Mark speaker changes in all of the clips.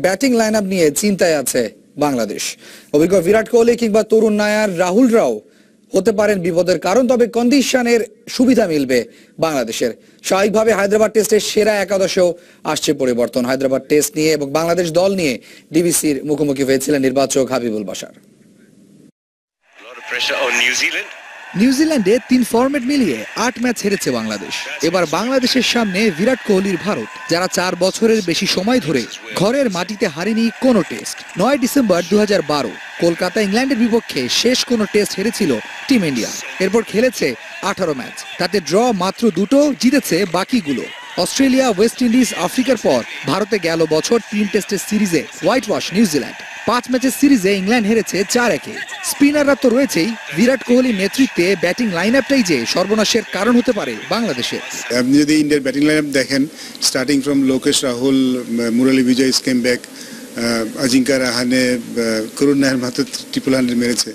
Speaker 1: Batting lineup নিয়ে চিন্তায় আছে বাংলাদেশ। অভিজ্ঞ বিরাট কোহলি কিংবা তরুণ নায়ার রাহুলরাও হতে পারেন বিপদের কারণ, তবে কন্ডিশনের সুবিধা মিলবে বাংলাদেশের। স্বাভাবিকভাবে হায়দ্রাবাদ টেস্টের সেরা একাদশেও আসছে পরিবর্তন। হায়দ্রাবাদ টেস্ট নিয়ে এবং বাংলাদেশ দল নিয়ে ডিবিসির মুখোমুখি হয়েছিলেন নির্বাচক হাবিবুল বাশার।
Speaker 2: নিউজিল্যান্ডে 3 ফরম্যাট মিলিয়ে 8 ম্যাচ হেরেছে বাংলাদেশ। এবার বাংলাদেশের সামনে বিরাট কোহলির ভারত, যারা 4 বছরের বেশি সময় ধরে ঘরের মাটিতে হারেনি কোনো টেস্ট। 9 ডিসেম্বর 2012 কলকাতা ইংল্যান্ডের বিপক্ষে শেষ কোনো টেস্ট হেরেছিল টিম ইন্ডিয়া। এরপর খেলেছে 18 ম্যাচ, তাতে ড্র মাত্র 2টো, জিতেছে বাকিগুলো। অস্ট্রেলিয়া, ওয়েস্ট ইন্ডিজ, আফ্রিকার পর ভারতে গেল বছর 3 টেস্টের সিরিজে হোয়াইট ওয়াশ নিউজিল্যান্ড। 5 ম্যাচের সিরিজে ইংল্যান্ড হেরেছে 4-1। স্পিনাররা তো রয়েছেই, বিরাট কোহলির নেতৃত্বে ব্যাটিং লাইনআপটাই যে সর্বনাশের কারণ হতে পারে বাংলাদেশের।
Speaker 3: আপনি যদি ইন্ডিয়ার ব্যাটিং লাইনআপ দেখেন, স্টার্টিং ফ্রম লোকেশ রাহুল, মুরলী বিজয় স্কেম ব্যাক, আজিঙ্কা রাহানে, করুণ নায়ার মাত্র 100 মেরেছে।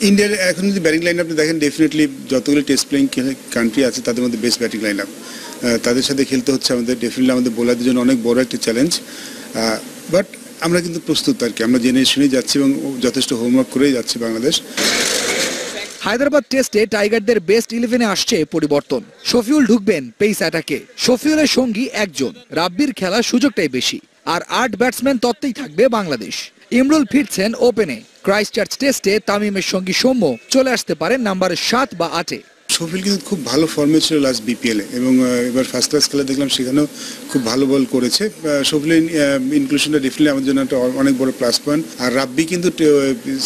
Speaker 3: ইন্ডিয়ার এখন যদি ব্যাটিং লাইনআপ দেখেন, ডেফিনেটলি যতগুলো টেস্ট প্লেয়িং কান্ট্রি আছে তাদের মধ্যে বেস্ট ব্যাটিং লাইনআপ। তাদের সাথে খেলতে হচ্ছে আমাদের, ডেফিনেটলি আমাদের বোলারদের জন্য অনেক বড় একটা চ্যালেঞ্জ। বাট আমরা কিন্তু প্রস্তুত আর কি, আমরা জেনে শুনে যাচ্ছি এবং যথেষ্ট হোমওয়ার্ক করেই যাচ্ছি বাংলাদেশ।
Speaker 2: হায়দ্রাবাদ টেস্টে টাইগারদের বেস্ট 11-এ আসছে পরিবর্তন। শফিউল ঢুকবেন পেস অ্যাটাকে। শফিউলের সঙ্গী একজন, রাব্বির খেলার সুযোগটাই বেশি। আর 8 ব্যাটসম্যান তত্ত্বেই থাকবে বাংলাদেশ। ইমরুল ফিরছেন ওপেনে। ক্রাইস্টচার্চ টেস্টে তামিমের সঙ্গী সৌম্য চলে আসতে পারেন নাম্বার 7 বা 8-এ।
Speaker 3: শফিউল কিন্তু খুব ভালো ফর্মে ছিল লাস্ট বিপিএলে, এবং এবার ফার্স্ট ক্লাস খেলা দেখলাম, সেখানেও খুব ভালো বল করেছে। শফিউলের ইনক্লুশনটা ডেফিনেটলি আমাদের জন্য একটা অনেক বড় প্লাস পয়েন্ট। আর রাব্বি কিন্তু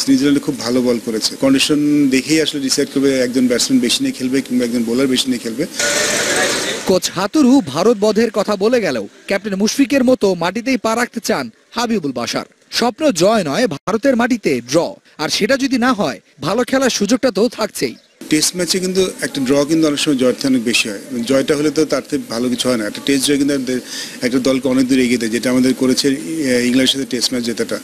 Speaker 3: নিউজিল্যান্ডে খুব ভালো বল করেছে। কন্ডিশন দেখেই আসলে ডিসাইড করবে একজন ব্যাটসম্যান বেশি নিয়ে খেলবে কিংবা একজন বোলার বেশি নিয়ে খেলবে।
Speaker 2: কোচ হাতুরু ভারত বধের কথা বলে গেলেও ক্যাপ্টেন মুশফিকের মতো মাটিতেই পা রাখতে চান হাবিবুল বাশার। স্বপ্ন জয় নয়, ভারতের মাটিতে ড্র। আর সেটা যদি না হয়, ভালো খেলার সুযোগটা তো থাকছেই।
Speaker 3: টেস্ট ম্যাচে কিন্তু একটা ড্র কিন্তু অনেক সময় জয়ের থেকে অনেক বেশি হয়। জয়টা হলে তো তার থেকে ভালো কিছু হয় না। একটা টেস্ট জয় কিন্তু একটা দলকে অনেক দূর এগিয়ে দেয়, যেটা আমাদের করেছে ইংল্যান্ডের সাথে টেস্ট ম্যাচ জেতাটা।